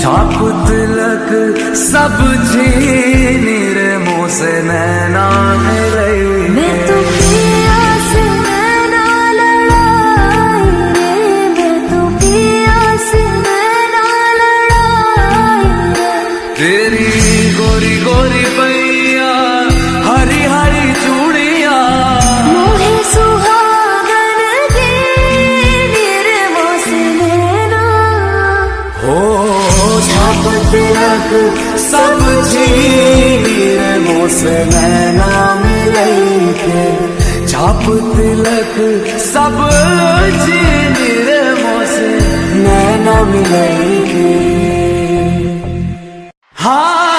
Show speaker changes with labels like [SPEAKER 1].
[SPEAKER 1] छाप तिलक सब छीन रे मुँह से नैना मिले।
[SPEAKER 2] मैं तो पिया से नैना लड़ाई रे, मैं तो पिया से नैना लड़ाई रे।
[SPEAKER 1] तेरी गोरी गोरी पैया हरी हरी चूड़िया
[SPEAKER 2] मोहे सुहागन के रे मुँह से नैना।
[SPEAKER 1] हो छाप तिलक सब छीन रे मुँह से नैना मिले के। छाप तिलक सब छीन रे मुँह से नैना मिले के। हाँ